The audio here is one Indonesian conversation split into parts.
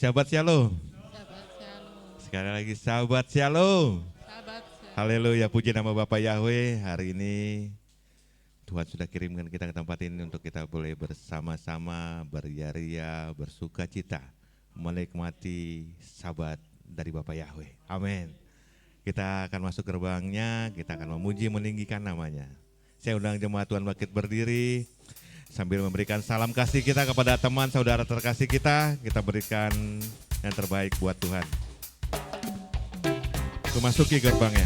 Sahabat Shalom. Sahabat Shalom. Sekali lagi sahabat Shalom. Sahabat Shalom. Haleluya, puji nama Bapak Yahweh. Hari ini Tuhan sudah kirimkan kita ke tempat ini untuk kita boleh bersama-sama beria-ria, bersuka cita, menikmati Sabat dari Bapak Yahweh. Amin. Kita akan masuk gerbangnya, kita akan memuji, meninggikan namanya. Saya undang jemaat Tuhan bangkit berdiri sambil memberikan salam kasih kita kepada teman saudara terkasih kita berikan yang terbaik buat Tuhan. Memasuki gerbangnya.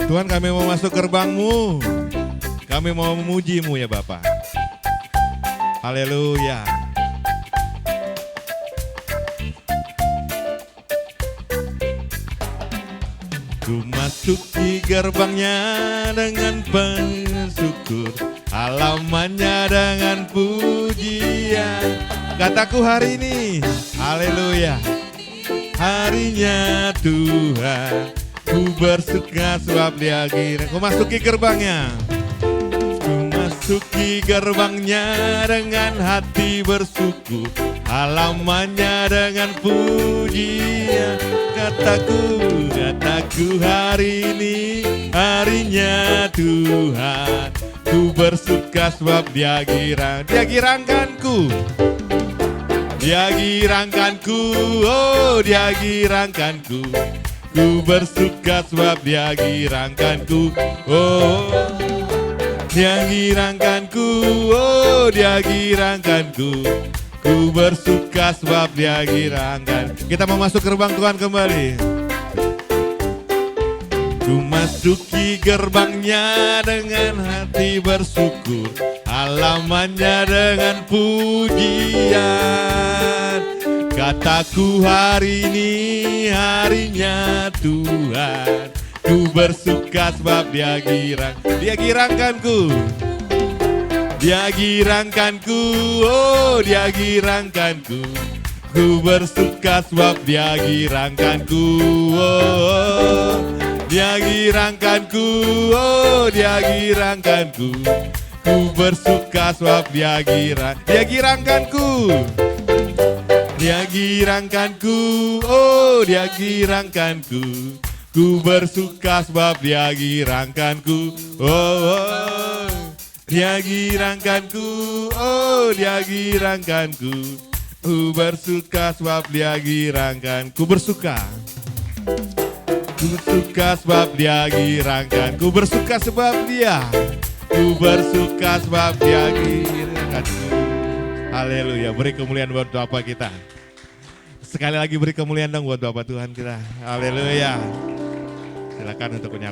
Tuhan, kami mau masuk gerbangmu, kami mau memujimu ya Bapak. Haleluya. Ku masuki gerbangnya dengan penuh syukur, halamannya dengan pujian. Kataku hari ini, haleluya, harinya Tuhan. Ku bersuka sebab Dia kira. Ku masuki gerbangnya. Ku masuki gerbangnya dengan hati bersyukur, halamannya dengan pujian. Kataku hari ini harinya Tuhan. Ku bersuka sebab Dia girangkanku. Dia girangkanku, oh Dia girangkanku. Ku bersuka sebab Dia girangkanku, oh Dia girangkanku, oh Dia girangkanku. Ku bersuka sebab Dia girangkan. Kita mau masuk gerbang Tuhan kembali. Ku masuki gerbangnya dengan hati bersyukur, halamannya dengan pujian. Kataku hari ini harinya Tuhan. Ku bersuka sebab Dia girangkanku. Dia girangkanku, oh Dia girangkanku. Ku bersuka sebab Dia girangkanku, oh Dia girangkanku, oh Dia girangkanku. Ku bersuka sebab Dia girangkanku. Dia girangkanku, oh Dia girangkanku. Ku bersuka sebab Dia girangkanku, oh Dia girangkanku, oh Dia girangkanku. Ku bersuka sebab Dia girangkan. Ku bersuka sebab Dia girangkan. Ku bersuka sebab Dia. Ku bersuka sebab Dia girangkanku. Haleluya, beri kemuliaan buat Bapa kita. Sekali lagi beri kemuliaan dong buat Bapa Tuhan kita. Haleluya. Silakan untuk menyapa.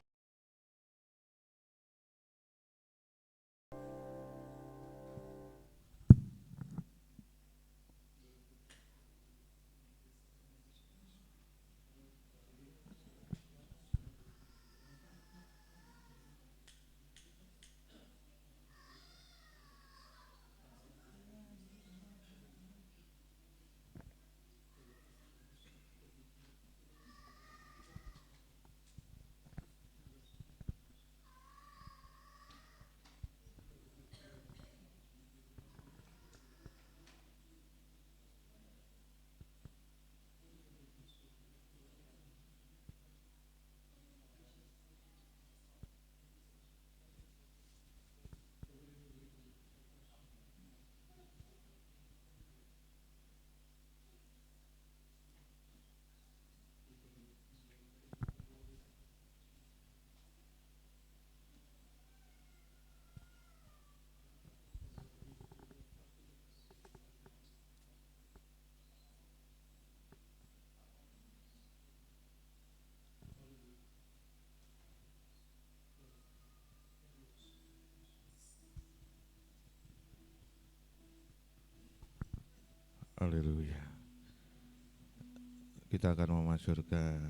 Haleluya. Kita akan memasyurkan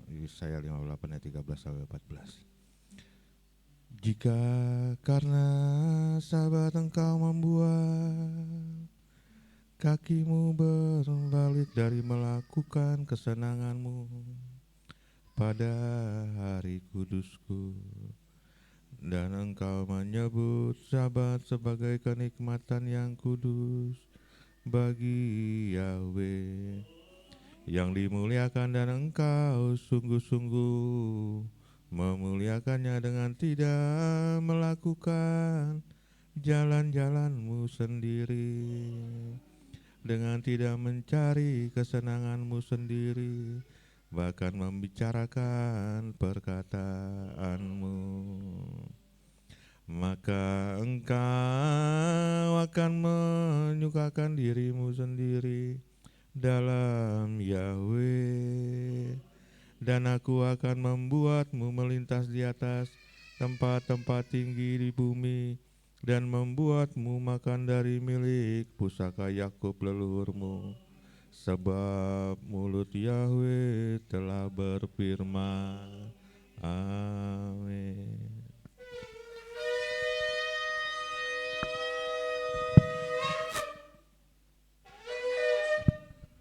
Yesaya 58 ayat 13 sampai 14. Jika karena sahabat engkau membuat kakimu berbalik dari melakukan kesenanganmu pada hari kudusku, Dan Engkau menyebut Sabat sebagai kenikmatan yang kudus bagi Yahweh, yang dimuliakan, dan Engkau sungguh-sungguh memuliakannya dengan tidak melakukan jalan-jalanmu sendiri, dengan tidak mencari kesenanganmu sendiri, bahkan membicarakan perkataanmu. Maka engkau akan menyukakan dirimu sendiri dalam Yahweh, dan aku akan membuatmu melintas di atas tempat-tempat tinggi di bumi, dan membuatmu makan dari milik pusaka Yakub leluhurmu, sebab mulut Yahweh telah berfirman. Amin.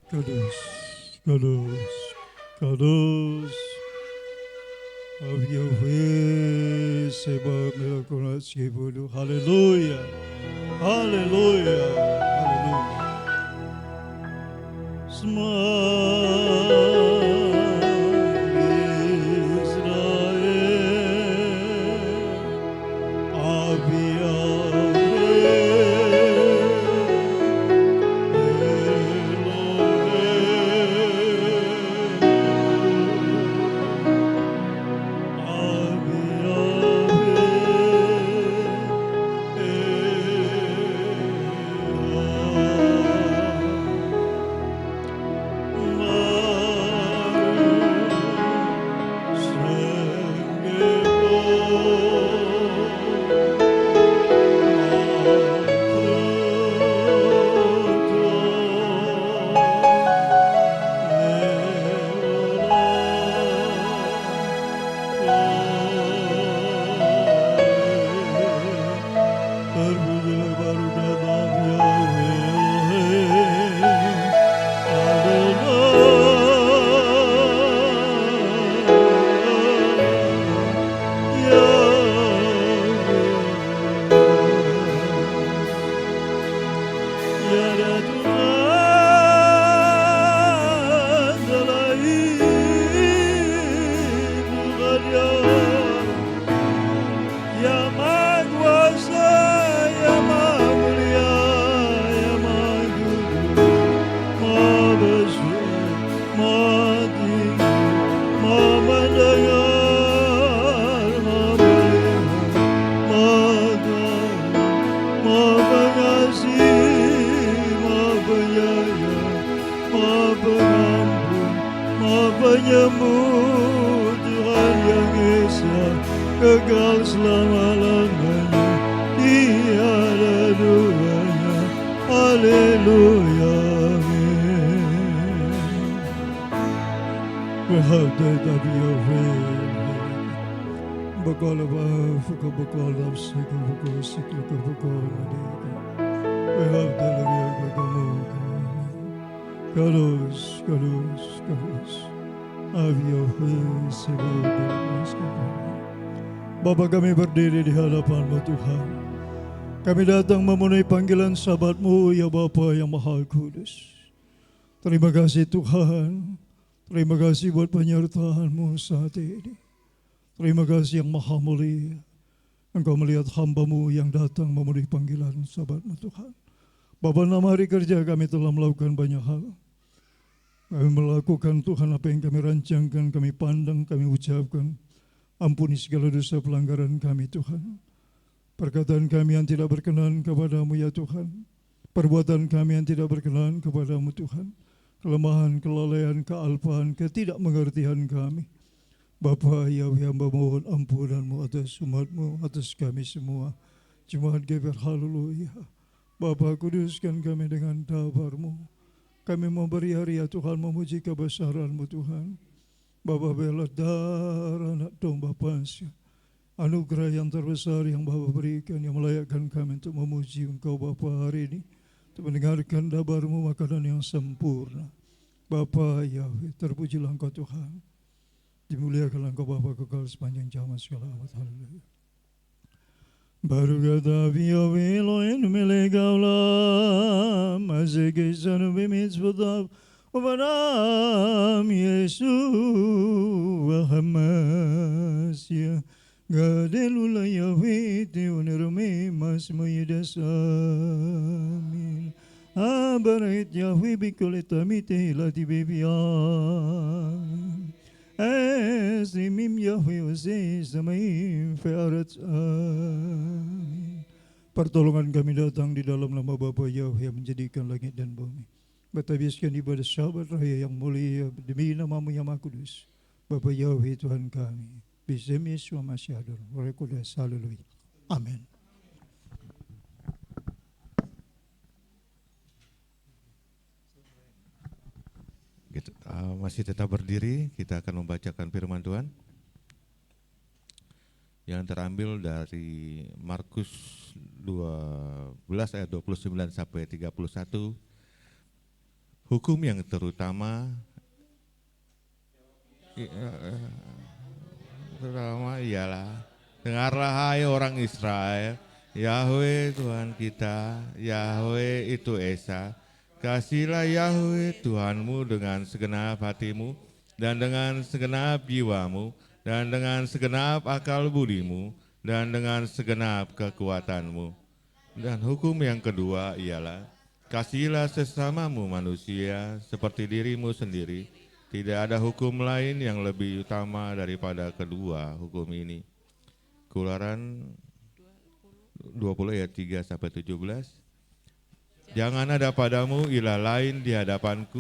Kudus, kudus, kudus. Of Yahweh sebab melakukan sebuah. Haleluya, haleluya, haleluya. Penyembuh Tuhan yang Esa, kekal selama-lamanya, tiada duanya. Haleluya, amin. Berhati tapi Yahweh, bakal apa, bakal nafsu, bakal siklu, bakal nadika. Berhati lagi kamu, kalus, kalus, kalus. Bapa, kami berdiri di hadapan-Mu Tuhan. Kami datang memenuhi panggilan Sabat-Mu, ya Bapa yang Maha Kudus. Terima kasih Tuhan. Terima kasih buat penyertaan-Mu saat ini. Terima kasih yang Maha Mulia. Engkau melihat hamba-Mu yang datang memenuhi panggilan Sabat-Mu Tuhan. Bapa, 6 hari kerja kami telah melakukan banyak hal. Kami melakukan Tuhan apa yang kami rancangkan, kami pandang, kami ucapkan. Ampuni segala dosa pelanggaran kami Tuhan. Perkataan kami yang tidak berkenan kepadamu ya Tuhan. Perbuatan kami yang tidak berkenan kepadamu Tuhan. Kelemahan, kelalaian, kealpaan, ketidakmengertian kami. Bapa, Yahweh, hamba mohon ampunanmu atas umatmu, atas kami semua. Jemaat Geber, haleluya. Bapa, kuduskan kami dengan tabarmu. Kami memberi hari ya Tuhan, memuji kebesaran-Mu Tuhan. Bapa, bela darah anak domba Pasya. Anugerah yang terbesar yang Bapa berikan, yang melayakkan kami untuk memuji Engkau Bapa hari ini. Untuk mendengarkan dabar-Mu, makanan yang sempurna. Bapa Yahweh, terpujilah Engkau Tuhan. Dimuliakanlah Engkau Bapa kekal sepanjang zaman segala abad. Haleluya. Baru kata Yahweh Elohim melek aulam, masih kisah bimitzvotav, ubaram Yesu Hamasya, gadelula Yahweh teonerme mas moyedas amin. Abarait Yahweh bikoletamite lati bebian. Azimim Yahweh Uzay Samaim Fe'arat Amin. Pertolongan kami datang di dalam nama Bapa Yahweh yang menjadikan langit dan bumi. Bertabiskan ibadah sahabat raya yang mulia demi namamu yang maha kudus. Bapa Yahweh Tuhan kami. Bismillah Yesus Masyadul. Roh Kudus. Haleluya. Amin. Masih tetap berdiri, kita akan membacakan firman Tuhan yang terambil dari Markus 12 ayat 29 sampai 31. Hukum yang terutama ialah, dengarlah hai orang Israel, Yahweh Tuhan kita, Yahweh itu Esa. Kasihlah Yahweh Tuhanmu dengan segenap hatimu, dan dengan segenap jiwamu, dan dengan segenap akal budimu, dan dengan segenap kekuatanmu. Dan hukum yang kedua ialah, kasihilah sesamamu manusia seperti dirimu sendiri. Tidak ada hukum lain yang lebih utama daripada kedua hukum ini. Keluaran 20 ayat 3 sampai 17. Jangan ada padamu ilah lain di hadapanku.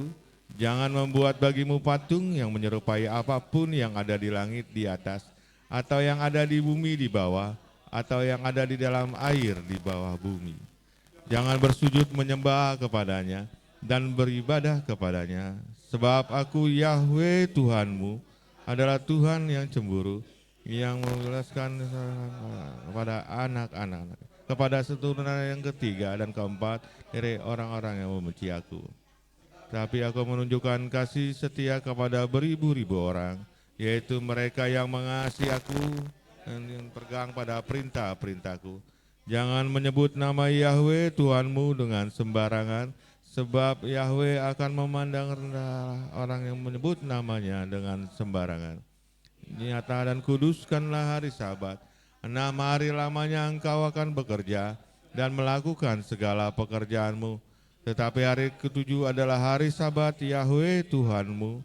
Jangan membuat bagimu patung yang menyerupai apapun yang ada di langit di atas, atau yang ada di bumi di bawah, atau yang ada di dalam air di bawah bumi. Jangan bersujud menyembah kepadanya dan beribadah kepadanya, sebab aku Yahweh Tuhanmu adalah Tuhan yang cemburu, yang menjelaskan kepada anak-anak, kepada keturunan yang ketiga dan keempat dari orang-orang yang membenci aku. Tapi aku menunjukkan kasih setia kepada beribu-ribu orang, yaitu mereka yang mengasihi aku dan yang berpegang pada perintah-perintahku. Jangan menyebut nama Yahweh Tuhanmu dengan sembarangan, sebab Yahweh akan memandang rendah orang yang menyebut namanya dengan sembarangan. Nyata dan kuduskanlah hari Sabat. 6 hari lamanya engkau akan bekerja dan melakukan segala pekerjaanmu. Tetapi hari ke-7 adalah hari Sabat Yahweh Tuhanmu.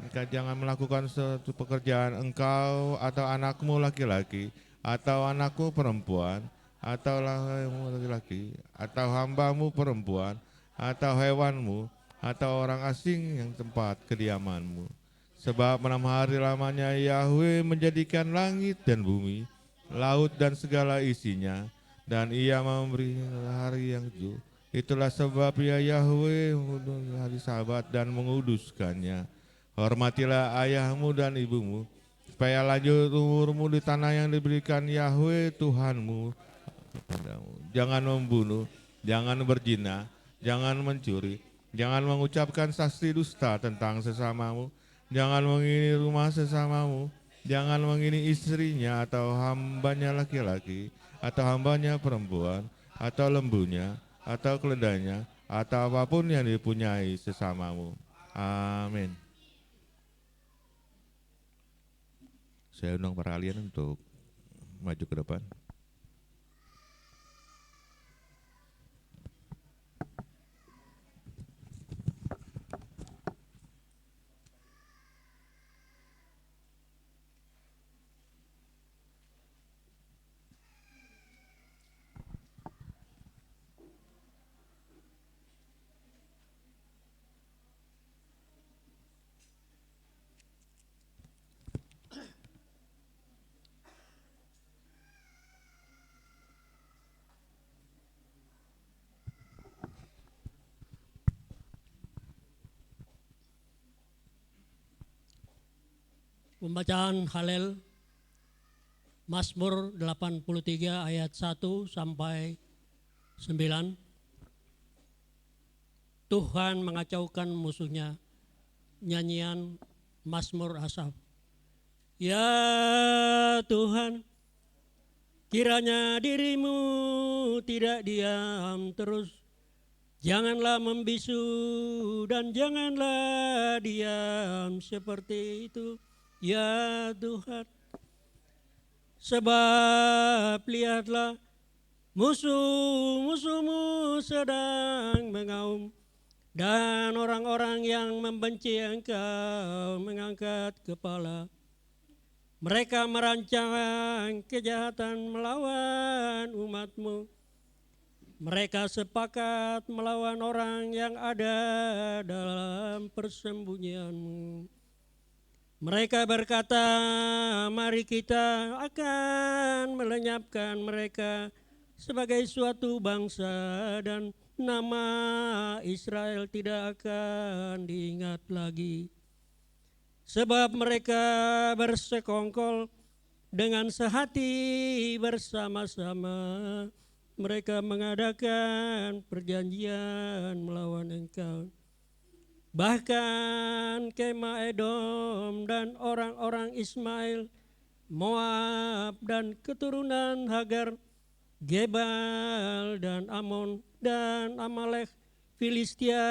Engkau jangan melakukan suatu pekerjaan, engkau atau anakmu laki-laki, atau anakmu perempuan, atau laki-laki, atau hambamu perempuan, atau hewanmu, atau orang asing yang tempat kediamanmu. Sebab 6 hari lamanya Yahweh menjadikan langit dan bumi, laut dan segala isinya, dan ia memberi hari yang 7. Itulah sebab ya Yahweh hari Sabat dan menguduskannya. Hormatilah ayahmu dan ibumu, supaya lanjut umurmu di tanah yang diberikan Yahweh Tuhanmu kepadamu. Jangan membunuh, jangan berzina, jangan mencuri, jangan mengucapkan saksi dusta tentang sesamamu, jangan mengingini rumah sesamamu, jangan mengingini istrinya atau hambanya laki-laki, atau hambanya perempuan, atau lembunya, atau keledainya, atau apapun yang dipunyai sesamamu. Amin. Saya undang para alien untuk maju ke depan. Pembacaan Halel Mazmur 83 ayat 1 sampai 9. Tuhan mengacaukan musuhnya. Nyanyian Mazmur Asaf. Ya Tuhan, Kiranya dirimu tidak diam terus, janganlah membisu dan janganlah diam seperti itu, ya Tuhan. Sebab lihatlah, musuh-musuhmu sedang mengaum, dan orang-orang yang membenci Engkau mengangkat kepala. Mereka merancang kejahatan melawan umat-Mu. Mereka sepakat melawan orang yang ada dalam persembunyian-Mu. Mereka berkata, mari kita akan melenyapkan mereka sebagai suatu bangsa, dan nama Israel tidak akan diingat lagi. Sebab mereka bersekongkol dengan sehati bersama-sama. Mereka mengadakan perjanjian melawan Engkau. Bahkan kemah Edom dan orang-orang Ismail, Moab dan keturunan Hagar, Gebal dan Amon dan Amalek, Filistia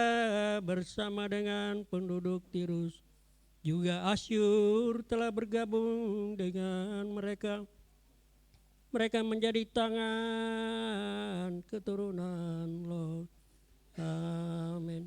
bersama dengan penduduk Tirus. Juga Asyur telah bergabung dengan mereka. Mereka menjadi tangan keturunan Lot. Amin.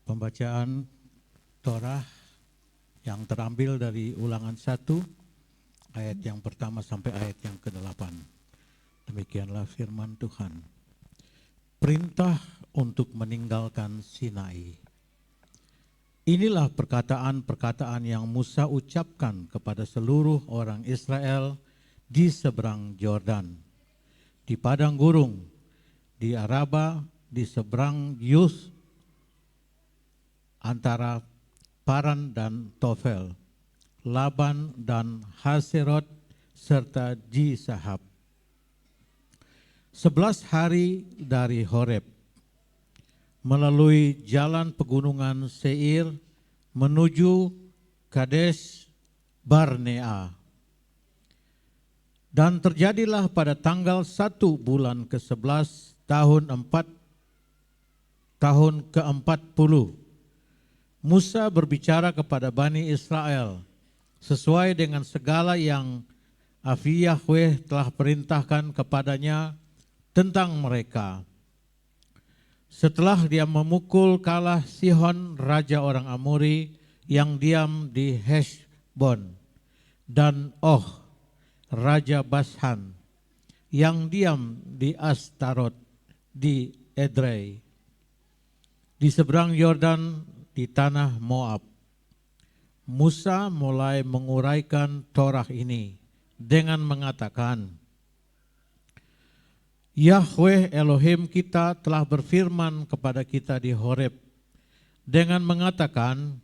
Pembacaan Torah yang terambil dari Ulangan 1 ayat yang pertama sampai ayat yang ke-8. Demikianlah firman Tuhan. Perintah untuk meninggalkan Sinai. Inilah perkataan-perkataan yang Musa ucapkan kepada seluruh orang Israel di seberang Yordan, di padang gurung, di Araba, di seberang Yus, antara Paran dan Tofel, Laban dan Haserot, serta Jisahab. 11 hari dari Horeb, melalui jalan pegunungan Seir menuju Kades Barnea. Dan terjadilah pada tanggal 1 bulan ke-11 tahun ke-40, Musa berbicara kepada Bani Israel sesuai dengan segala yang Yahweh telah perintahkan kepadanya tentang mereka. Setelah dia memukul kalah Sihon, raja orang Amori yang diam di Heshbon, dan raja Bashan yang diam di Astarot di Edrei, di seberang Yordan di tanah Moab. Musa mulai menguraikan Torah ini dengan mengatakan, Yahweh Elohim kita telah berfirman kepada kita di Horeb dengan mengatakan,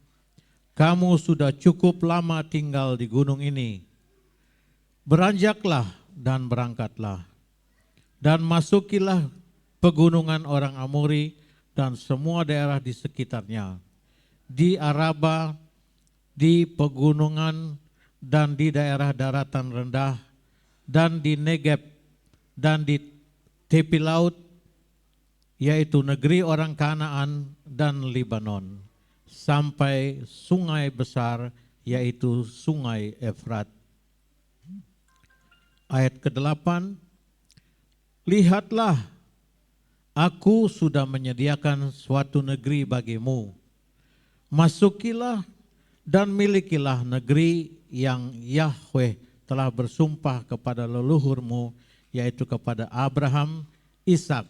kamu sudah cukup lama tinggal di gunung ini. Beranjaklah dan berangkatlah, dan masukilah pegunungan orang Amori dan semua daerah di sekitarnya, di Araba, di pegunungan, dan di daerah daratan rendah, dan di Negeb, dan di tepi laut, yaitu negeri orang Kanaan dan Libanon, sampai sungai besar, yaitu sungai Efrat. Ayat ke-8, lihatlah, aku sudah menyediakan suatu negeri bagimu. Masukilah dan milikilah negeri yang Yahweh telah bersumpah kepada leluhurmu, yaitu kepada Abraham, Ishak,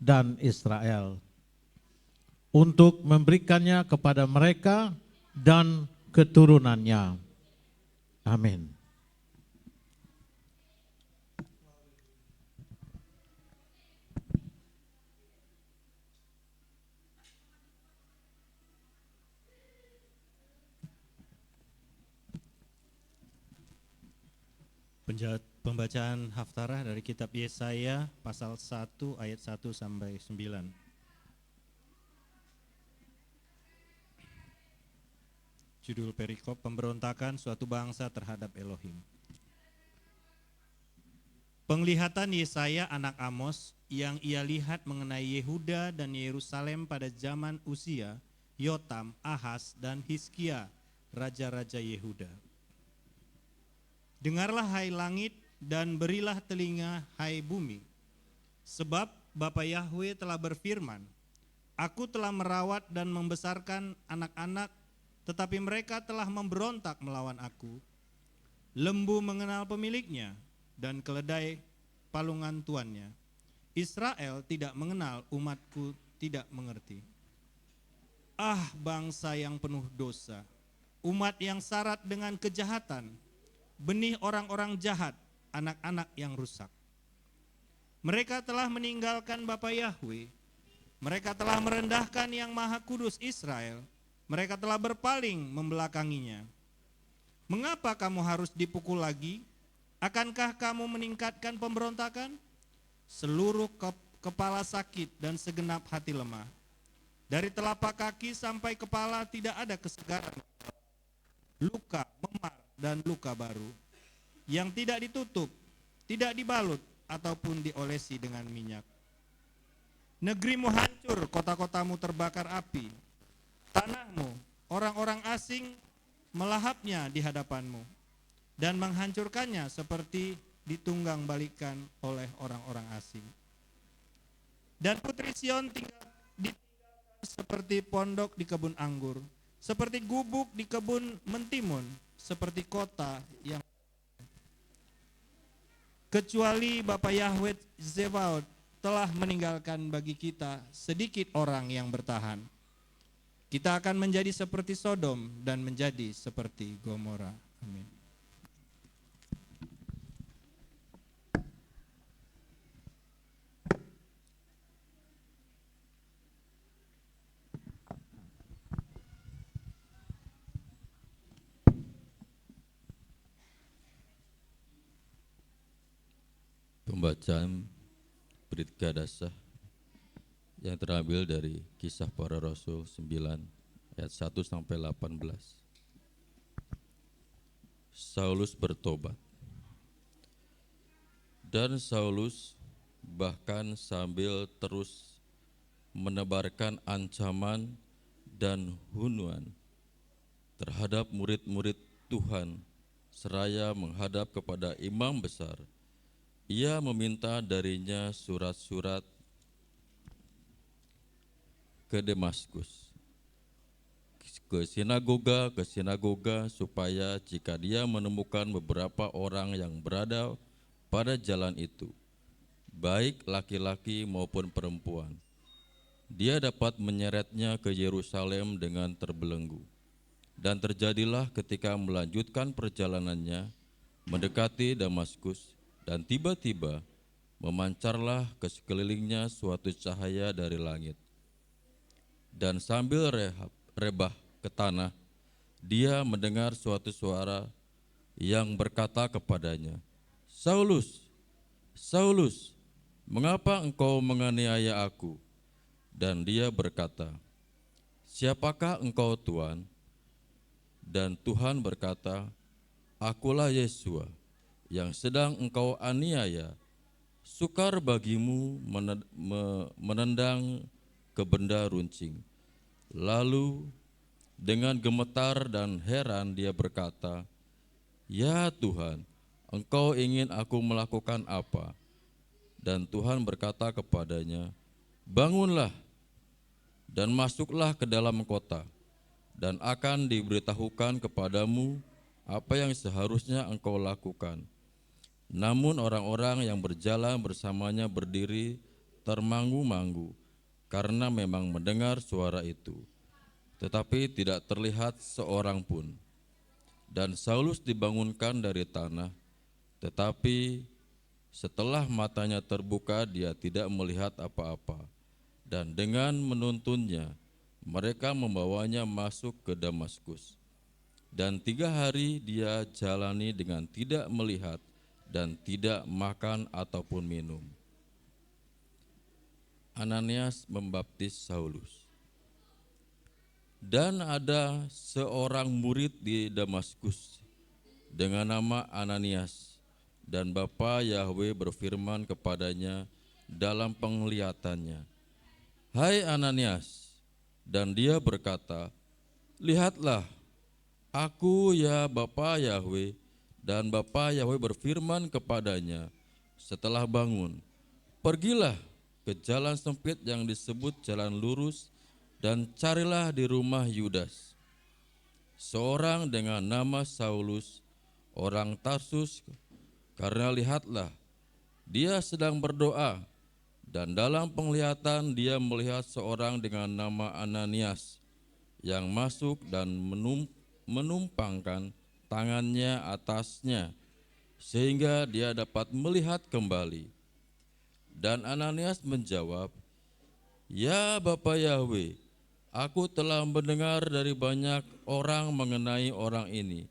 dan Israel, untuk memberikannya kepada mereka dan keturunannya. Amin. Pembacaan haftarah dari kitab Yesaya pasal 1 ayat 1 sampai 9. Judul perikop, pemberontakan suatu bangsa terhadap Elohim. Penglihatan Yesaya anak Amos yang ia lihat mengenai Yehuda dan Yerusalem pada zaman Usia, Yotam, Ahaz, dan Hizkia, raja-raja Yehuda. Dengarlah hai langit dan berilah telinga hai bumi, sebab Bapa Yahweh telah berfirman, Aku telah merawat dan membesarkan anak-anak, tetapi mereka telah memberontak melawan aku. Lembu mengenal pemiliknya, dan keledai palungan tuannya. Israel tidak mengenal, umatku tidak mengerti. Ah, bangsa yang penuh dosa, umat yang syarat dengan kejahatan, benih orang-orang jahat, anak-anak yang rusak. Mereka telah meninggalkan Bapa Yahweh, mereka telah merendahkan yang Maha Kudus Israel, mereka telah berpaling membelakanginya. Mengapa kamu harus dipukul lagi? Akankah kamu meningkatkan pemberontakan? Seluruh kepala sakit dan segenap hati lemah. Dari telapak kaki sampai kepala tidak ada kesegaran. Luka, memar, dan luka baru yang tidak ditutup, tidak dibalut, ataupun diolesi dengan minyak. Negerimu hancur, kota-kotamu terbakar api. Tanahmu, orang-orang asing melahapnya di hadapanmu dan menghancurkannya seperti ditunggang balikan oleh orang-orang asing. Dan putri Sion ditinggalkan seperti pondok di kebun anggur, seperti gubuk di kebun mentimun, seperti kota yang kecuali Bapa Yahweh Zebaot telah meninggalkan bagi kita sedikit orang yang bertahan. Kita akan menjadi seperti Sodom dan menjadi seperti Gomora. Amin. Pembacaan Brit Gadasah yang terambil dari Kisah Para Rasul 9 ayat 1 sampai 18. Saulus bertobat. Dan Saulus bahkan sambil terus menebarkan ancaman dan hunuan terhadap murid-murid Tuhan seraya menghadap kepada imam besar, ia meminta darinya surat-surat ke Damaskus, ke sinagoga supaya jika dia menemukan beberapa orang yang berada pada jalan itu, baik laki-laki maupun perempuan, dia dapat menyeretnya ke Yerusalem dengan terbelenggu. Dan terjadilah ketika melanjutkan perjalanannya mendekati Damaskus, dan tiba-tiba memancarlah ke sekelilingnya suatu cahaya dari langit. Dan sambil rebah ke tanah, dia mendengar suatu suara yang berkata kepadanya, Saulus, Saulus, mengapa engkau menganiaya aku? Dan dia berkata, siapakah engkau Tuhan? Dan Tuhan berkata, akulah Yesua yang sedang engkau aniaya. Sukar bagimu menendang ke benda runcing. Lalu dengan gemetar dan heran dia berkata, ya Tuhan, engkau ingin aku melakukan apa? Dan Tuhan berkata kepadanya, bangunlah dan masuklah ke dalam kota, dan akan diberitahukan kepadamu apa yang seharusnya engkau lakukan. Namun orang-orang yang berjalan bersamanya berdiri termangu-mangu, karena memang mendengar suara itu, tetapi tidak terlihat seorang pun. Dan Saulus dibangunkan dari tanah, tetapi setelah matanya terbuka dia tidak melihat apa-apa. Dan dengan menuntunnya, mereka membawanya masuk ke Damaskus. Dan 3 hari dia jalani dengan tidak melihat dan tidak makan ataupun minum. Ananias membaptis Saulus. Dan ada seorang murid di Damaskus dengan nama Ananias, dan Bapa Yahweh berfirman kepadanya dalam penglihatannya, "Hai Ananias," dan dia berkata, "Lihatlah, aku ya Bapa Yahweh." Dan Bapa Yahweh berfirman kepadanya setelah bangun, "Pergilah ke jalan sempit yang disebut jalan lurus dan carilah di rumah Yudas, seorang dengan nama Saulus, orang Tarsus, karena lihatlah, dia sedang berdoa, dan dalam penglihatan dia melihat seorang dengan nama Ananias yang masuk dan menumpangkan tangannya atasnya, sehingga dia dapat melihat kembali." Dan Ananias menjawab, "Ya Bapa Yahweh, aku telah mendengar dari banyak orang mengenai orang ini,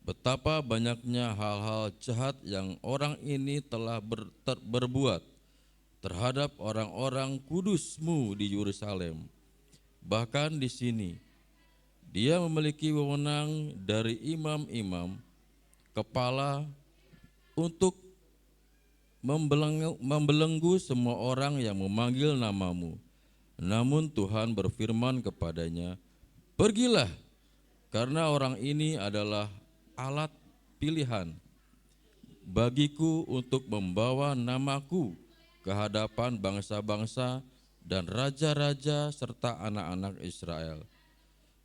betapa banyaknya hal-hal jahat yang orang ini telah berbuat terhadap orang-orang kudus-Mu di Yerusalem. Bahkan di sini, dia memiliki wewenang dari imam-imam kepala untuk membelenggu semua orang yang memanggil nama-Mu. Namun Tuhan berfirman kepadanya, pergilah, karena orang ini adalah alat pilihan bagiku untuk membawa namaku ke hadapan bangsa-bangsa dan raja-raja serta anak-anak Israel.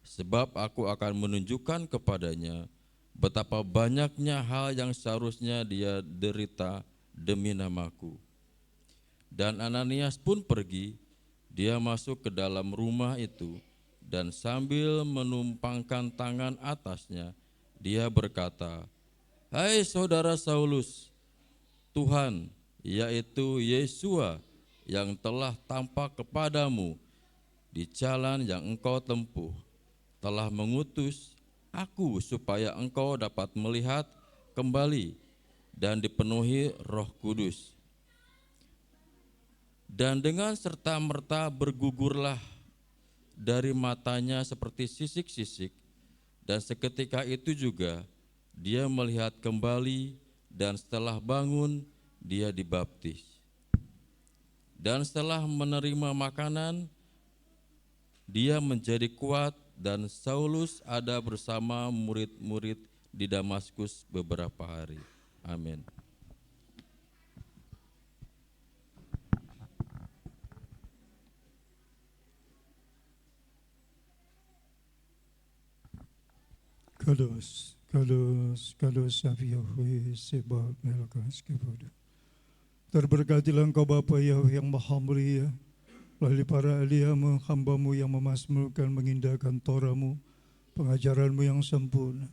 Sebab aku akan menunjukkan kepadanya betapa banyaknya hal yang seharusnya dia derita demi namaku." Dan Ananias pun pergi, dia masuk ke dalam rumah itu, dan sambil menumpangkan tangan atasnya, dia berkata, "Hai saudara Saulus, Tuhan, yaitu Yesua yang telah tampak kepadamu di jalan yang engkau tempuh, telah mengutus aku supaya engkau dapat melihat kembali dan dipenuhi Roh Kudus." Dan dengan serta-merta bergugurlah dari matanya seperti sisik-sisik, dan seketika itu juga dia melihat kembali, dan setelah bangun dia dibaptis. Dan setelah menerima makanan, dia menjadi kuat, dan Saulus ada bersama murid-murid di Damaskus beberapa hari. Amin. Kados, kados, kados Yahweh sebab melkas kepada. Terberkatilah Engkau Bapa Yahweh yang Maha Mulia, melalui para ahli-Mu, hamba-Mu yang memasmurkan, mengindahkan Torah-Mu, pengajaran-Mu yang sempurna.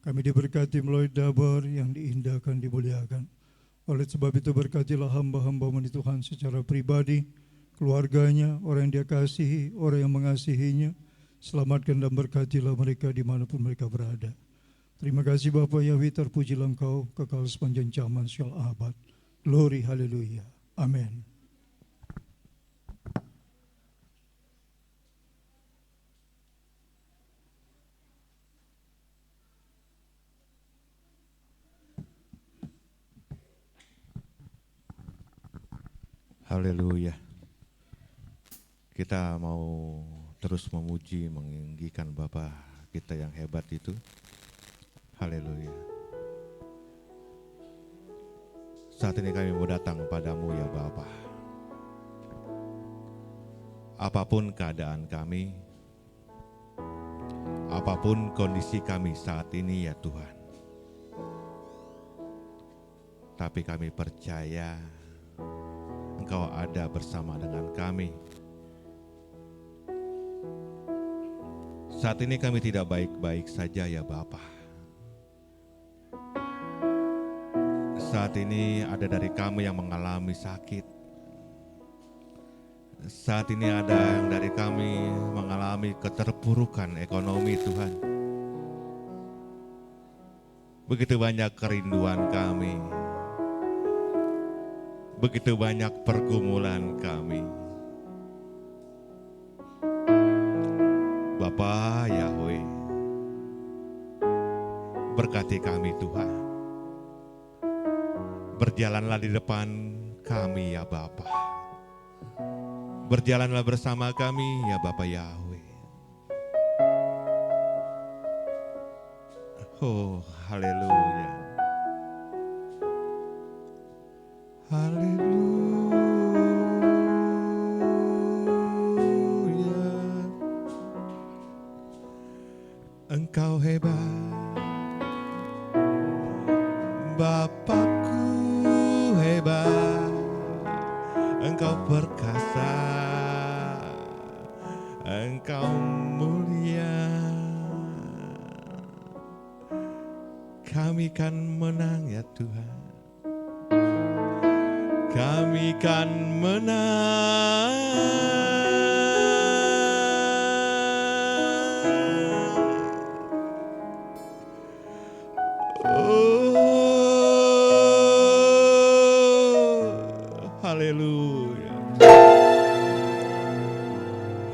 Kami diberkati melalui dabar yang diindahkan, dimuliakan. Oleh sebab itu berkatilah hamba-hamba-Mu Tuhan secara pribadi, keluarganya, orang yang Dia kasihi, orang yang mengasihinya. Selamatkan dan berkatilah mereka dimanapun mereka berada. Terima kasih Bapa Yahweh, terpujilah Engkau kekal sepanjang zaman syal abad. Glory, haleluya. Amin. Haleluya. Kita mau terus memuji, meninggikan Bapa kita yang hebat itu. Haleluya. Saat ini kami mau datang padamu ya Bapa. Apapun keadaan kami, apapun kondisi kami saat ini ya Tuhan. Tapi kami percaya Engkau ada bersama dengan kami. Saat ini kami tidak baik-baik saja ya Bapa. Saat ini ada dari kami yang mengalami sakit. Saat ini ada yang dari kami mengalami keterpurukan ekonomi Tuhan. Begitu banyak kerinduan kami. begitu banyak pergumulan kami. Bapa Yahweh, berkati kami Tuhan. Berjalanlah di depan kami ya Bapa. Berjalanlah bersama kami ya Bapa Yahweh. Oh, haleluya. Haleluya. Engkau hebat, Bapakku hebat. Engkau perkasa, Engkau mulia. Kami kan menang ya Tuhan. Kami kan menang. Oh, haleluya.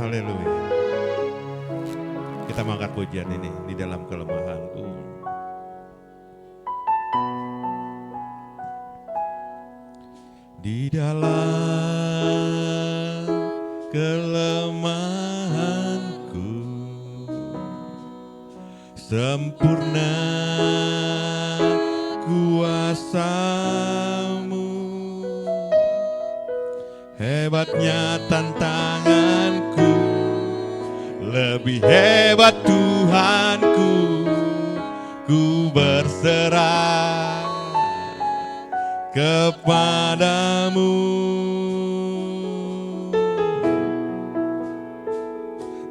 Haleluya. Kita mengangkat pujian ini di dalam kelemahanku. Di dalam kelemahanku sempurna kuasa-Mu, hebatnya tantanganku, lebih hebat Tuhanku, ku berserah kepadamu.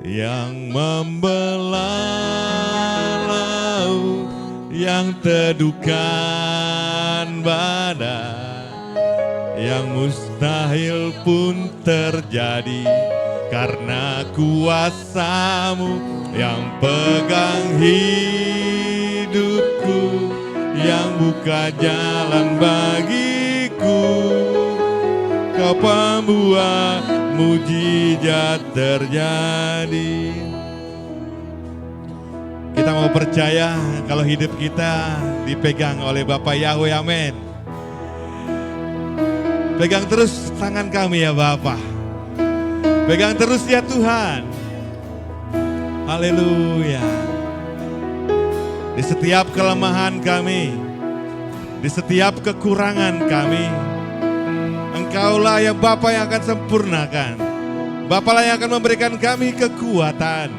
Yang membelah laut, yang teduhkan badai, yang mustahil pun terjadi karena kuasa-Mu. Yang pegang hidupku, yang buka jalan bagiku, Kau pembuat mujizat terjadi. Kita mau percaya kalau hidup kita dipegang oleh Bapa Yahweh, amin. Pegang terus tangan kami ya Bapa. Pegang terus ya Tuhan. Haleluya. Di setiap kelemahan kami, di setiap kekurangan kami, Engkaulah yang Bapa yang akan sempurnakan. Bapalah yang akan memberikan kami kekuatan.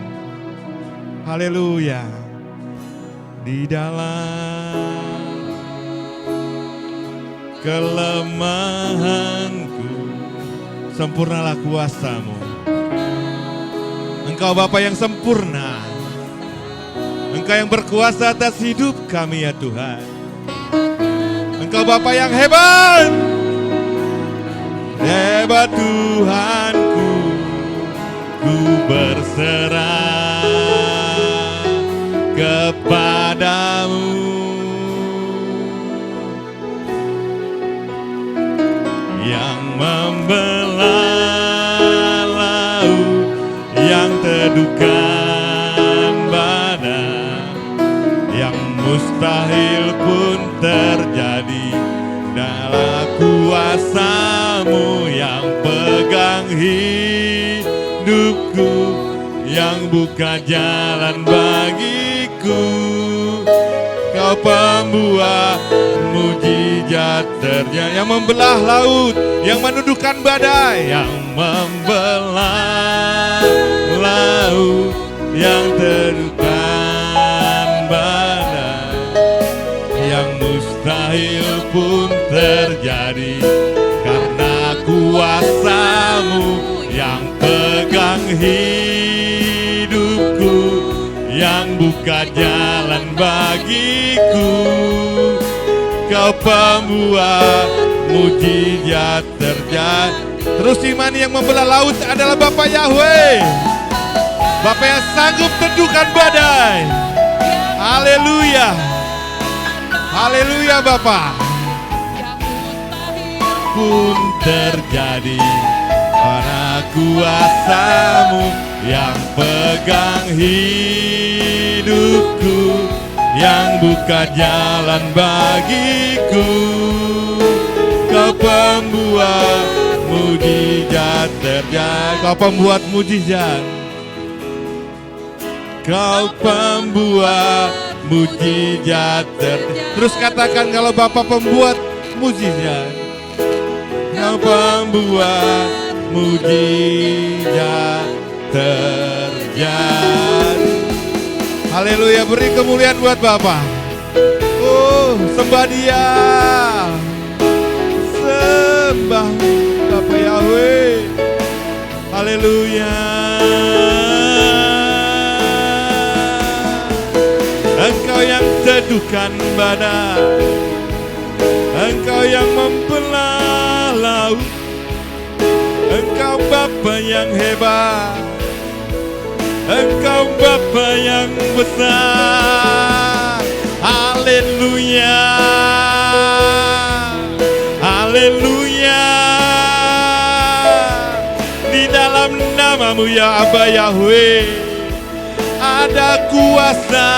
Haleluya. Di dalam kelemahanku, sempurnalah kuasa-Mu. Engkau Bapa yang sempurna. Engkau yang berkuasa atas hidup kami ya Tuhan. Engkau Bapa yang hebat. Hebat Tuhanku, ku berserah kepadamu. Yang membelah laut, yang teduhkan badai, yang mustahil pun terjadi dalam kuasa-Mu. Yang pegang hidupku, yang buka jalan bagiku, Kau pembuat mujizat terjadi. Yang membelah laut, yang menundukkan badai, yang membelah laut, yang teduhkan badai, yang mustahil pun terjadi karena kuasa-Mu. Yang pegang hidupku, yang buka jalan bagiku, Kau pembuat mujizat terjadi. Terus imani yang membelah laut adalah Bapa Yahweh, Bapa yang sanggup teduhkan badai. Haleluya. Haleluya Bapa. apapun terjadi, karena kuasa-Mu yang pegang hidupku, yang buka jalan bagiku. Kau pembuat mujizat terjadi. Kau pembuat mujizat. Kau pembuat mujizat terjadi. Terus katakan kalau Bapa pembuat mujizat. Kau pembuat mujizat terjadi. Haleluya, beri kemuliaan buat Bapa. Oh, sembah Dia. Sembah Bapa Yahweh. Haleluya. Engkau yang teduhkan badai, Engkau yang membelah laut, Engkau Bapa yang hebat, Engkau Bapa yang besar. Haleluya, haleluya. Di dalam nama-Mu ya Aba Yahweh ada kuasa.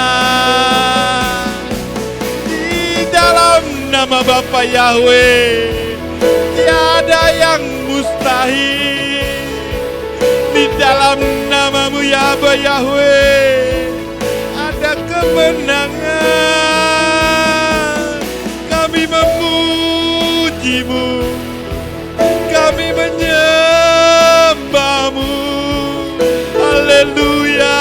Di dalam nama Bapa Yahweh tiada yang mustahil. Di dalam nama-Mu ya Aba Yahweh ada kemenangan. Kami memuji-Mu, kami menyembah-Mu. Haleluya,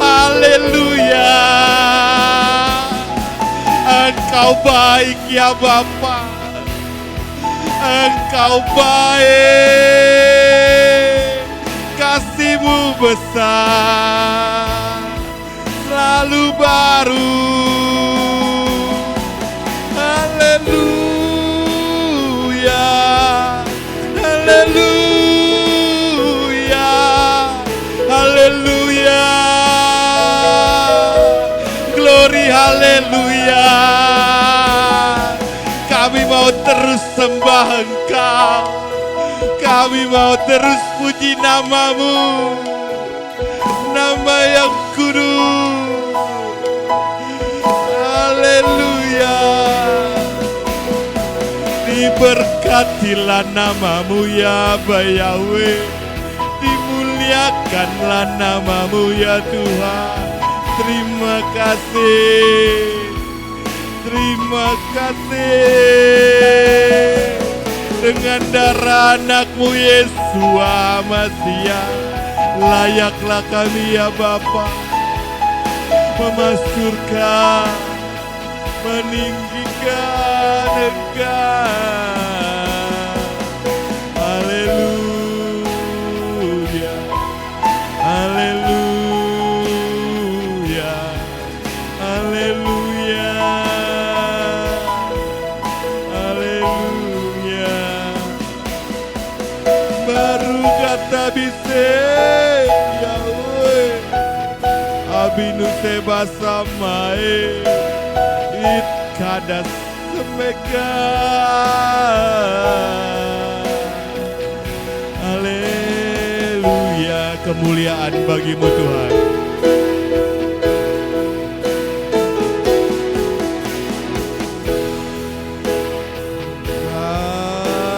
haleluya. Engkau baik ya Bapa, Engkau baik, kasih-Mu besar, selalu baru. Haleluya, haleluya, haleluya. Glory, haleluya. Kami mau terus sembah Engkau, kami mau terus puji nama-Mu, nama yang kudus. Haleluya. Diberkatilah nama-Mu ya Aba Yahweh, dimuliakanlah nama-Mu ya Tuhan. Terima kasih, terima kasih. Dengan darah anak-Mu Yesua Masiah, layaklah kami ya Bapa memasyurkan, meninggikan Engkau. Haleluya, haleluya, haleluya, haleluya. Baru kata bisa Yahweh Abinu sebasamae it kadas semega. Haleluya, kemuliaan bagi-Mu Tuhan.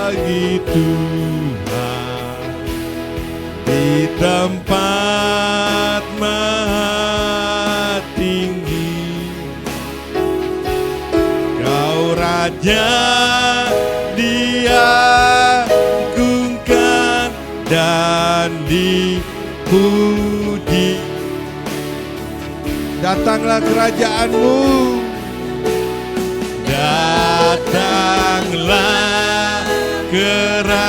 Bagi Tuhan di tempat maha tinggi, Kau Raja diagungkan dan dipuji. Datanglah kerajaan-Mu, datanglah kerajaan-Mu,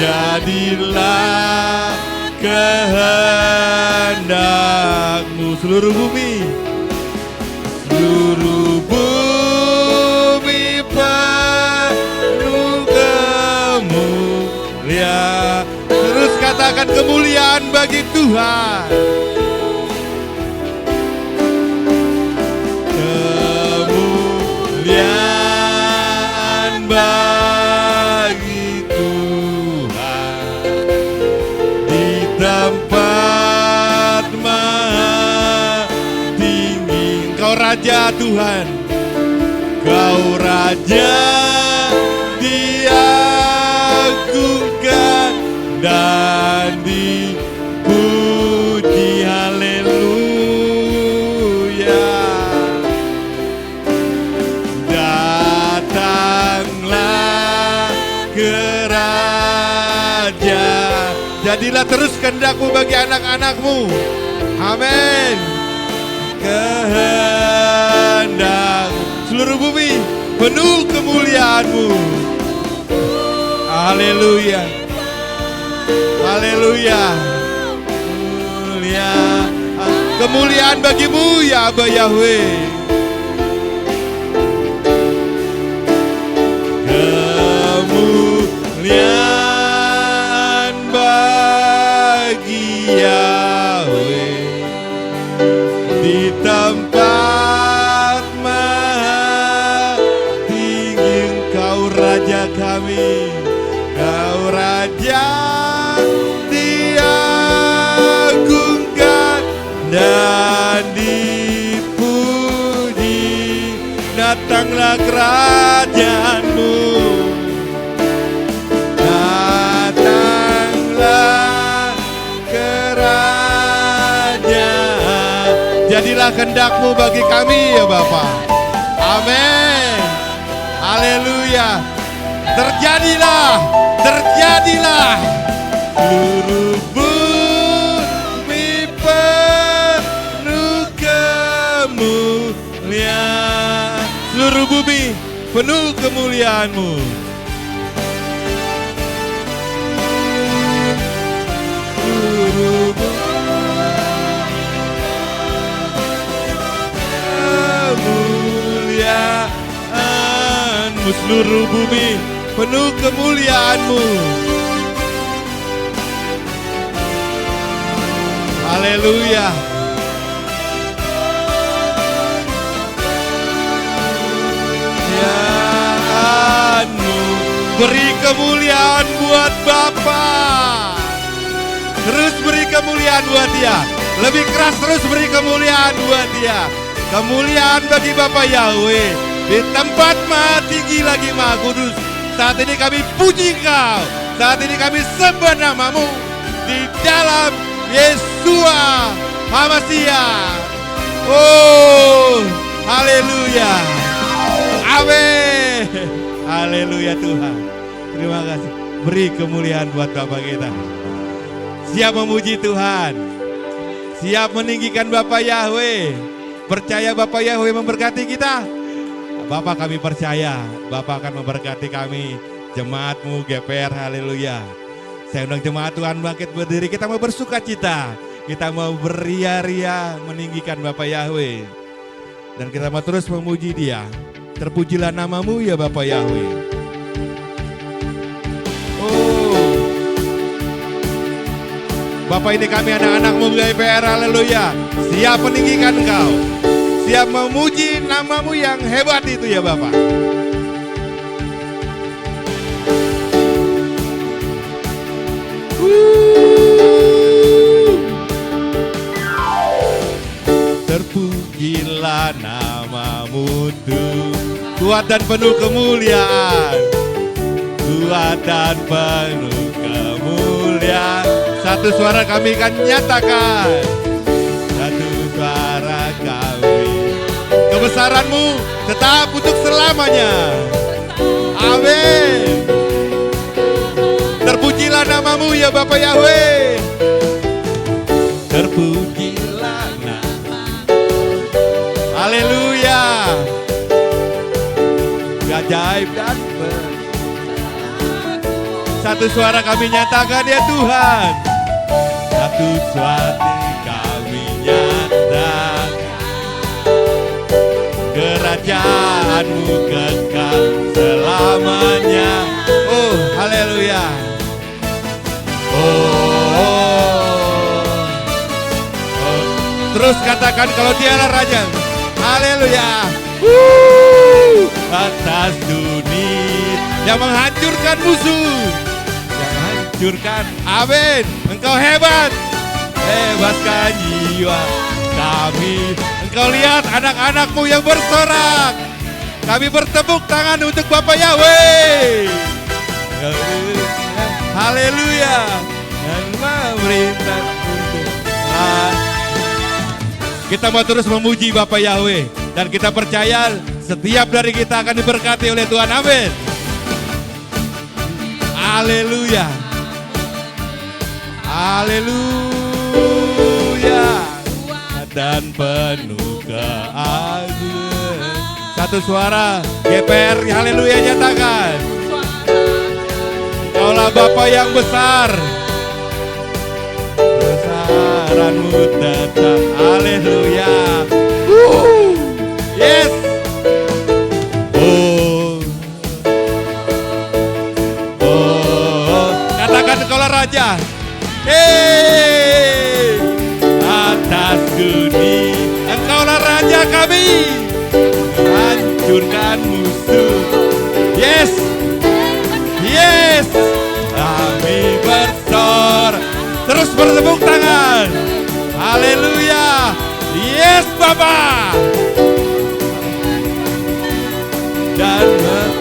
jadilah kehendak-Mu. Seluruh bumi, seluruh bumi penuh kemuliaan. Terus katakan kemuliaan bagi Tuhan. Raja Tuhan, Kau Raja diagungkan dan dipuji, haleluya. Datanglah kerajaan, jadilah terus kehendak-Mu bagi anak-anak-Mu. Amin. Kehendak seluruh bumi penuh kemuliaan-Mu. Haleluya. Haleluya. Mulia. Kemuliaan bagi-Mu ya Aba Yahweh. Kemuliaan bagi Yahweh di tempat maha tinggi. Engkau Raja kami, Kau Raja diagungkan dan dipuji. Datanglah kerajaan-Mu, datanglah kerajaan. Jadilah kehendak-Mu bagi kami ya Bapa. Amin. Haleluya. Terjadilah, terjadilah. Seluruh bumi penuh kemuliaan. Seluruh bumi penuh kemuliaan-Mu. Seluruh kemuliaan-Mu, seluruh bumi penuh kemuliaan-Mu. Haleluya. Kemuliaan-Mu, beri kemuliaan buat Bapa. Terus beri kemuliaan buat Dia. Lebih keras terus beri kemuliaan buat Dia. Kemuliaan bagi Bapa Yahweh di tempat maha tinggi lagi maha kudus. Saat ini kami puji Kau. Saat ini kami sembah nama-Mu di dalam Yesua HaMasiah. Oh, haleluya. Amin. Haleluya Tuhan. Terima kasih. Beri kemuliaan buat Bapak kita. Siap memuji Tuhan. Siap meninggikan Bapak Yahweh. Percaya Bapak Yahweh memberkati kita. Bapak kami percaya, Bapak akan memberkati kami, jemaat-Mu GPR, haleluya. Saya undang jemaat Tuhan bangkit berdiri, kita mau bersuka cita. Kita mau beria-ria meninggikan Bapak Yahweh. Dan kita mau terus memuji Dia. Terpujilah nama-Mu ya Bapak Yahweh. Oh, Bapak ini kami anak-anak-Mu GPR, haleluya. Siap meninggikan Engkau. Siap memuji nama-Mu yang hebat itu ya Bapak. Terpujilah nama-Mu kuat dan penuh kemuliaan. Kuat dan penuh kemuliaan. Satu suara kami akan nyatakan. Satu suara kami. Kebesaran-Mu tetap untuk selamanya. Amin. Terpujilah nama-Mu ya Bapak Yahweh. Terpujilah nama-Mu. Haleluya. Ajaib dan satu suara kami nyatakan ya Tuhan. Satu suara kami nyatakan. Kerajaan-Mu kekal selamanya. Oh, haleluya. Terus katakan kalau Dialah Raja. Haleluya. Atas dunia yang menghancurkan musuh. Yang menghancurkan. Amin. Engkau hebat. Bebaskan jiwa kami. Engkau lihat anak-anakmu yang bersorak. Kami bertepuk tangan untuk Bapak Yahweh. Haleluya. Dan memerintah untuk kita mau terus memuji Bapak Yahweh. Dan kita percaya setiap dari kita akan diberkati oleh Tuhan. Amin. Haleluya. Haleluya. Dan penuh keagungan. Satu suara GPR haleluya nyatakan. Kaulah Bapa yang besar. Besaranmu tetap haleluya. Yes. Katakan kaulah Raja. Atas dunia Engkaulah Raja kami. Hancurkan musuh. Yes. Yes. Kami bersorak. Terus bertepuk tangan. Haleluya. Yes Bapa. Dan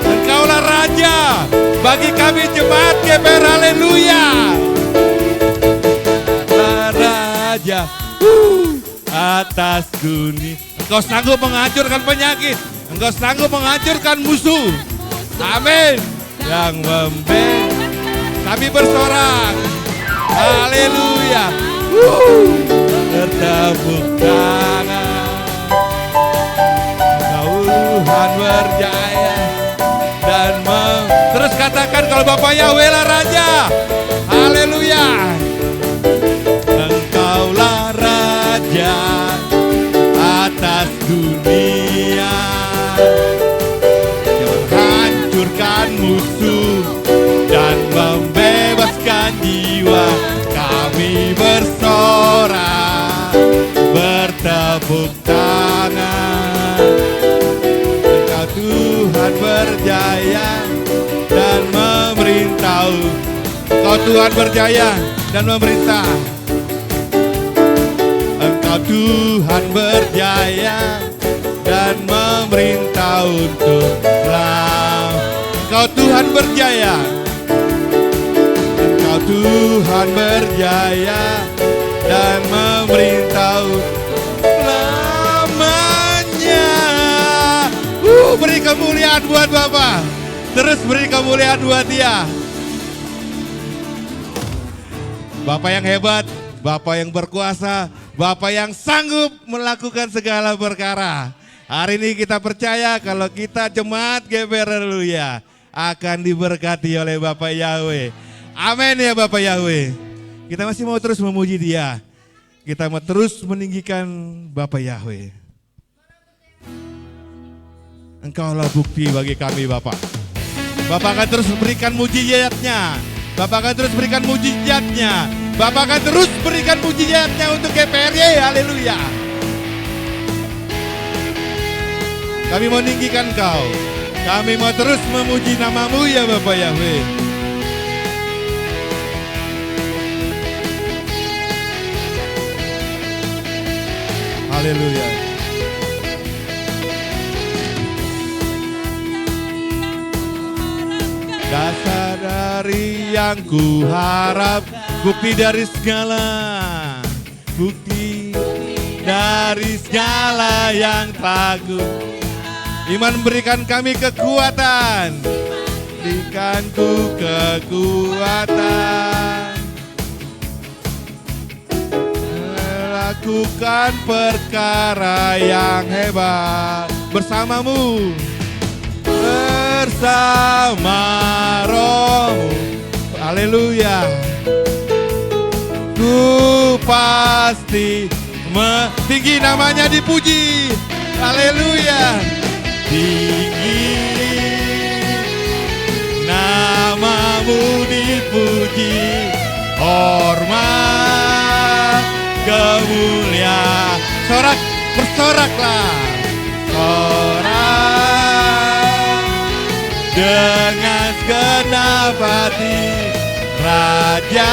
Engkaulah Raja bagi kami jemaat GPR. Haleluya. Raja atas dunia. Engkau sanggup menghancurkan penyakit. Engkau sanggup menghancurkan musuh. Amin. Yang membela kami bersorak. Haleluya. Bertepuk tangan. Tuhan berjaya. Dan terus katakan kalau Bapak Yahweh lah Raja. Haleluya. Engkaulah Raja atas dunia. Hancurkan musuh dan membebaskan jiwa. Kami bersorak, bertepuk tangan. Engkau Tuhan berjaya dan memerintah. Engkau Tuhan berjaya dan memerintah. Engkau Tuhan berjaya dan memerintah untuk selamat. Engkau Tuhan berjaya. Engkau Tuhan berjaya dan memerintah selamanya. Beri kemuliaan buat Bapa. Terus beri kemuliaan buat Dia. Bapa yang hebat, Bapa yang berkuasa, Bapa yang sanggup melakukan segala perkara. Hari ini kita percaya kalau kita jemaat GPR Haleluya akan diberkati oleh Bapak Yahweh. Amin ya Bapak Yahweh. Kita masih mau terus memuji Dia. Kita mau terus meninggikan Bapak Yahweh. Engkaulah bukti bagi kami Bapak. Bapak akan terus berikan mujizat-Nya. Bapak akan terus berikan mujizat-Nya. Bapak akan terus berikan mujizat-Nya untuk GPRY. Haleluya. Kami mau meninggikan Kau. Kami mau terus memuji nama-Mu ya Bapak Yahweh. Haleluya. Dasar dari yang ku harap, bukti dari segala, bukti dari segala yang ragu. Iman berikan kami kekuatan, berikan ku kekuatan, melakukan perkara yang hebat bersama-Mu. Bersama Roh-Mu, haleluya. Ku pasti tinggi namanya dipuji, haleluya. Tinggi nama-Mu dipuji, hormat kemuliaan. Sorak, bersoraklah, sorak dengan segenap hati, Raja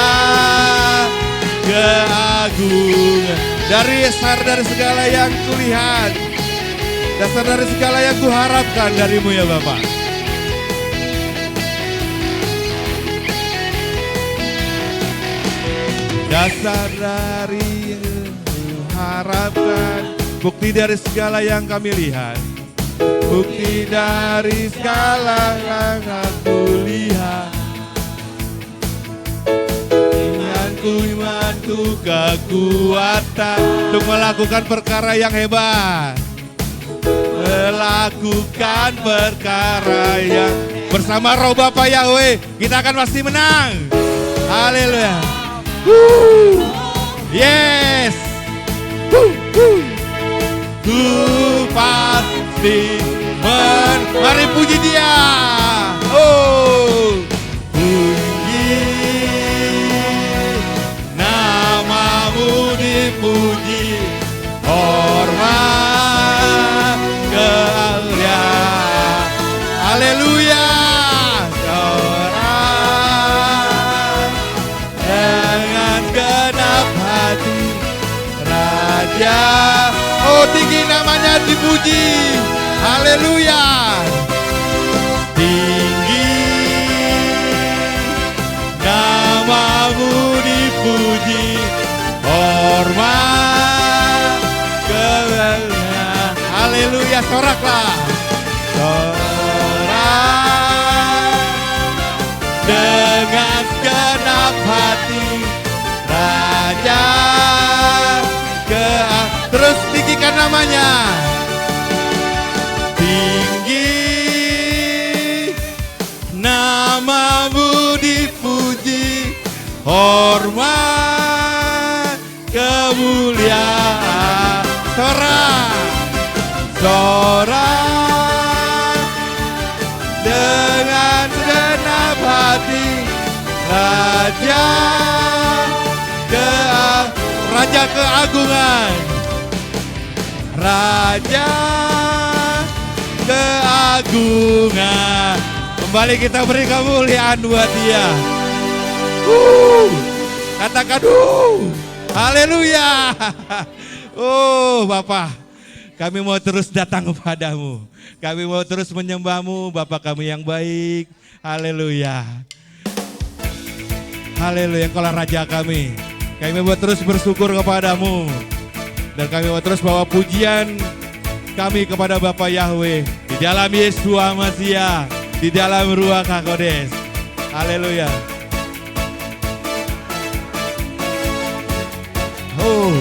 keagungan. dasar dari segala yang kulihat, dasar dari segala yang kuharapkan darimu ya Bapa. Dasar dari yang kuharapkan, bukti dari segala yang kami lihat, bukti dari segala yang aku lihat. Imanku kekuatan untuk melakukan perkara yang hebat, melakukan perkara yang bersama Roh Bapa Yahweh kita akan pasti menang. Haleluya. Yes. Ku pasti mari puji Dia. Oh. Dipuji, hormat, kemuliaan, haleluya, seorang dengan genap hati, Raja, oh tinggi namanya dipuji, haleluya, tinggi namamu dipuji, hormat, kemuliaan, haleluya, soraklah, sorak dengan segenap hati, Raja, terus tinggikan namanya, tinggi namamu dipuji, hormat, kemuliaan, sorak dengan segenap hati, Raja keagungan, Raja keagungan. Kembali kita beri kemuliaan buat Dia. Katakan haleluya. Oh Bapa, kami mau terus datang kepadamu. Kami mau terus menyembahmu, Bapa kami yang baik. Haleluya. Haleluya, Engkaulah Raja kami. Kami mau terus bersyukur kepadamu. Dan kami mau terus bawa pujian kami kepada Bapa Yahweh. Di dalam Yeshua Masiah, di dalam Ruach HaKodes. Haleluya. Oh.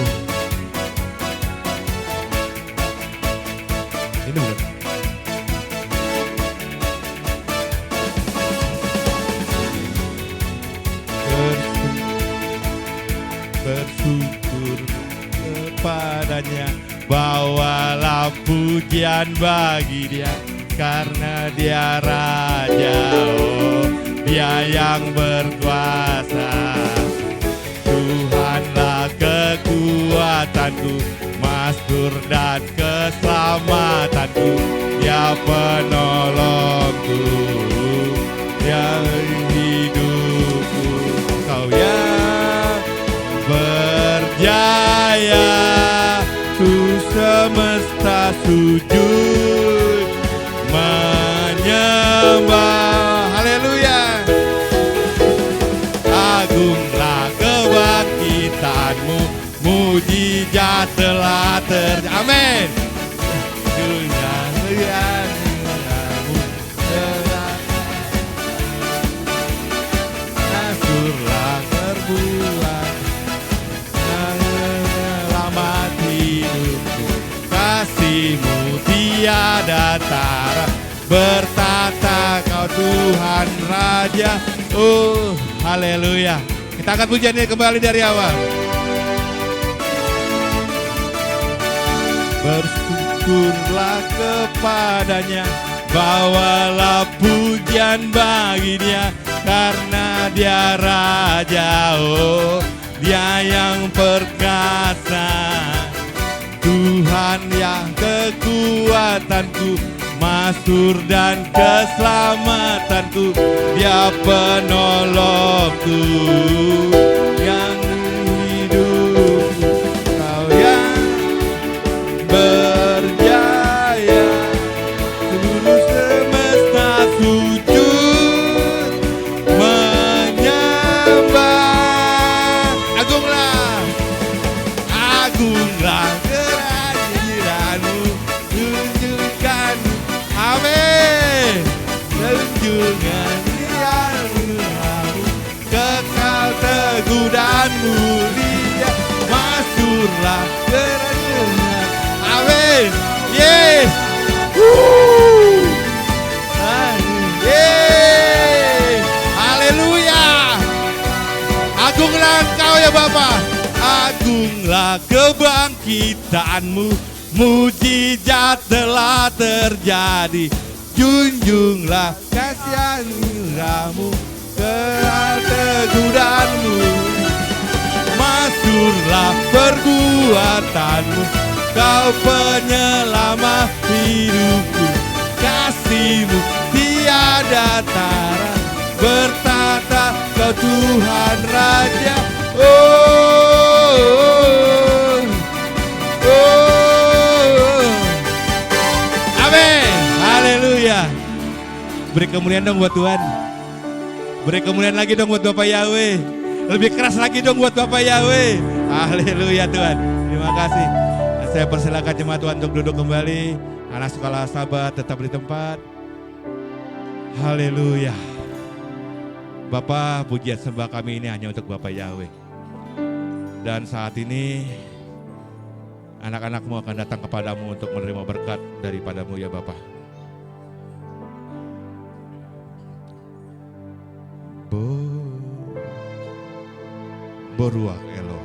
Ini benar. Bersyukur kepadanya, bawalah pujian bagi Dia, karena Dia Raja, oh, Dia yang berkuasa. Tuhanlah kekuatanku, mazmur dan keselamatanku, Dia penolongku, Dia hidupku. Kau yang berjaya, ku semesta sujud menyembah. Haleluya. Agunglah kebangkitanmu, mujizat telah terjadi. Amin. Asurlah terbuat, selamat hidupku, kasih-Mu tiada tara, bertata Kau Tuhan Raja. Oh, haleluya. Kita akan pujiannya kembali dari awal. Bersyukurlah kepadanya, bawalah pujian bagi Dia, karena Dia Raja, oh, Dia yang perkasa. Tuhan yang kekuatanku, mazmur dan keselamatanku, Dia penolongku yang hidupku. Kau kerenungan. Amin. Yes. Woo. Yeay. Haleluya. Agunglah Engkau ya Bapa. Agunglah kebangkitan-Mu. Mujizat telah terjadi. Junjunglah kasih anugerah-Mu, keteguhan-Mu. Masyhurlah perbuatan-Mu, Kau penyelamat hidupku. Kasih-Mu tiada tara, bertata Kau Tuhan Raja. Oh, amin. Haleluya. Beri kemuliaan dong buat Tuhan. Beri kemuliaan lagi dong buat Bapak Yahweh. Lebih keras lagi dong buat Bapak Yahweh. Haleluya Tuhan. Terima kasih. Saya persilakan jemaat Tuhan untuk duduk kembali. Anak sekolah sahabat tetap di tempat. Haleluya. Bapak, pujian sembah kami ini hanya untuk Bapak Yahweh. Dan saat ini anak-anak-Mu akan datang kepadamu untuk menerima berkat daripada-Mu ya Bapak. Boruak Elo.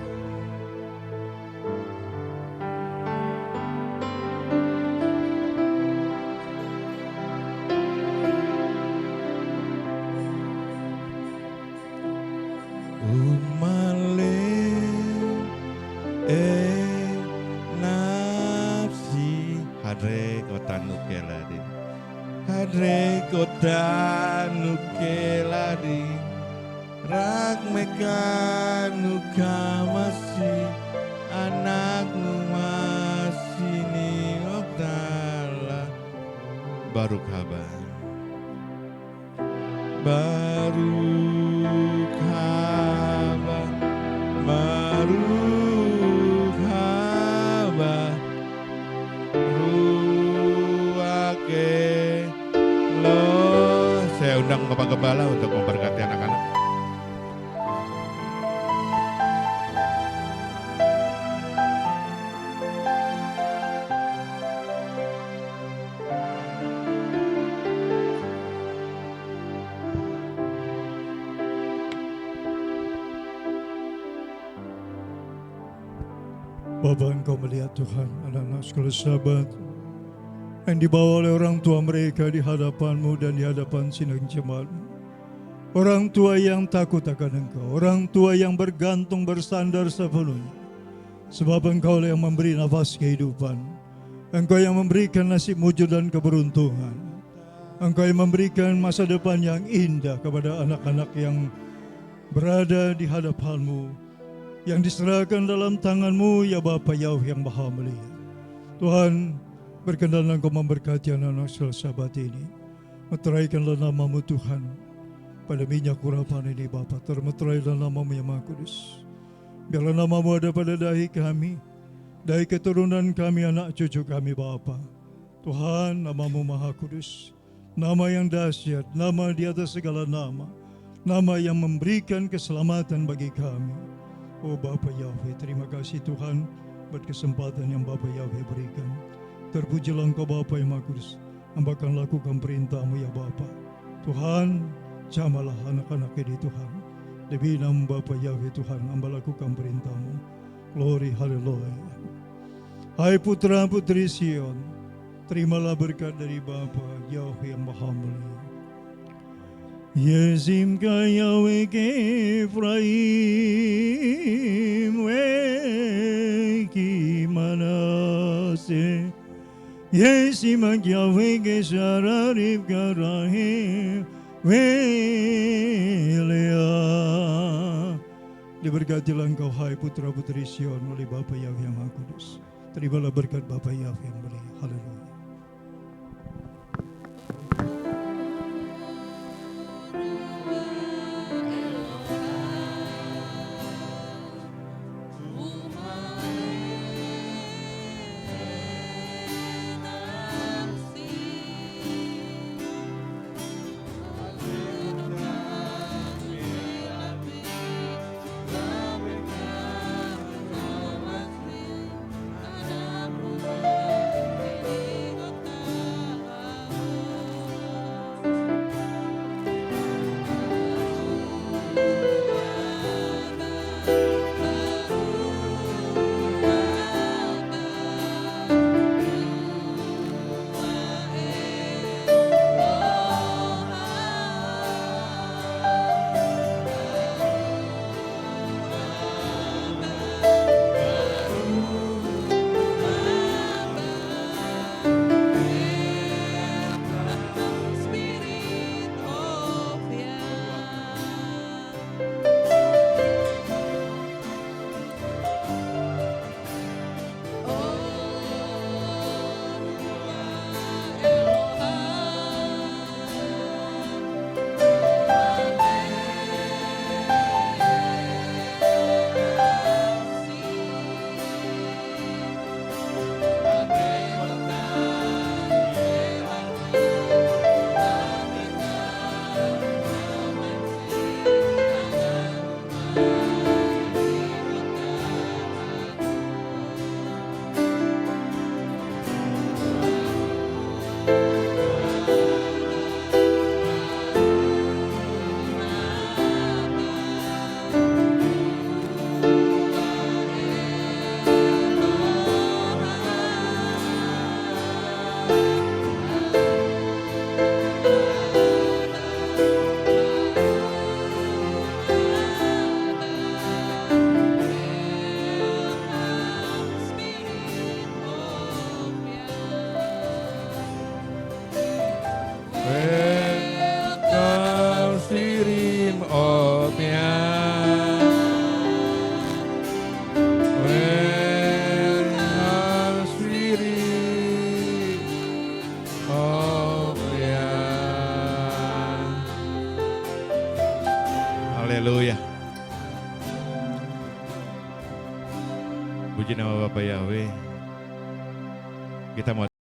Umale nafsi hadre kota nukeladi. Hadre kota nukeladi. Rak mekanu kamasi anakmu masih ni oktala. Baru kabar. Baru kabar. Baru kabar. Ruake lo. Saya undang Bapak Gembala untuk memberkati anak-anak. Bapa, Engkau melihat Tuhan, anak-anak sekolah sahabat yang dibawa oleh orang tua mereka di hadapan-Mu dan di hadapan sidang jemaat-Mu. Orang tua yang takut akan Engkau, orang tua yang bergantung bersandar sepenuhnya. Sebab Engkau yang memberi nafas kehidupan, Engkau yang memberikan nasib wujud dan keberuntungan. Engkau yang memberikan masa depan yang indah kepada anak-anak yang berada di hadapan-Mu, yang diserahkan dalam tangan-Mu ya Bapa Yahweh yang Maha Mulia. Tuhan, berkenanlah Engkau memberkati anak-anak sahabat ini. Meteraikanlah nama-Mu Tuhan pada minyak urapan ini Bapa. Termeterailah nama-Mu yang Maha Kudus. Biarlah nama-Mu ada pada dahi kami, dahi keturunan kami, anak cucu kami Bapa. Tuhan, nama-Mu Maha Kudus, nama yang dahsyat, nama di atas segala nama, nama yang memberikan keselamatan bagi kami. Oh Bapa Yahweh, terima kasih Tuhan buat kesempatan yang Bapa Yahweh berikan. Terpujilah Engkau Bapa yang Maha Kudus. Hamba akan lakukan perintah-Mu ya Bapa. Tuhan, jamalah anak-anak ini Tuhan. Demi nama Bapa Yahweh Tuhan, hamba lakukan perintah-Mu. Glory, haleluya. Hai putra putri Sion, terimalah berkat dari Bapa Yahweh yang Maha Mulia. Yesim ka Yahweh ke Efraim we ki Manase. Yesim ka Yahweh ke Shararib ka Rahim we Lea. Diberkatilah engkau hai putra putri Sion oleh Bapa Yahweh yang Maha Kudus. Terimalah berkat Bapa Yahweh yang mulia. Haleluya. Haleluya. Puji nama Bapak Yahweh. Kita mau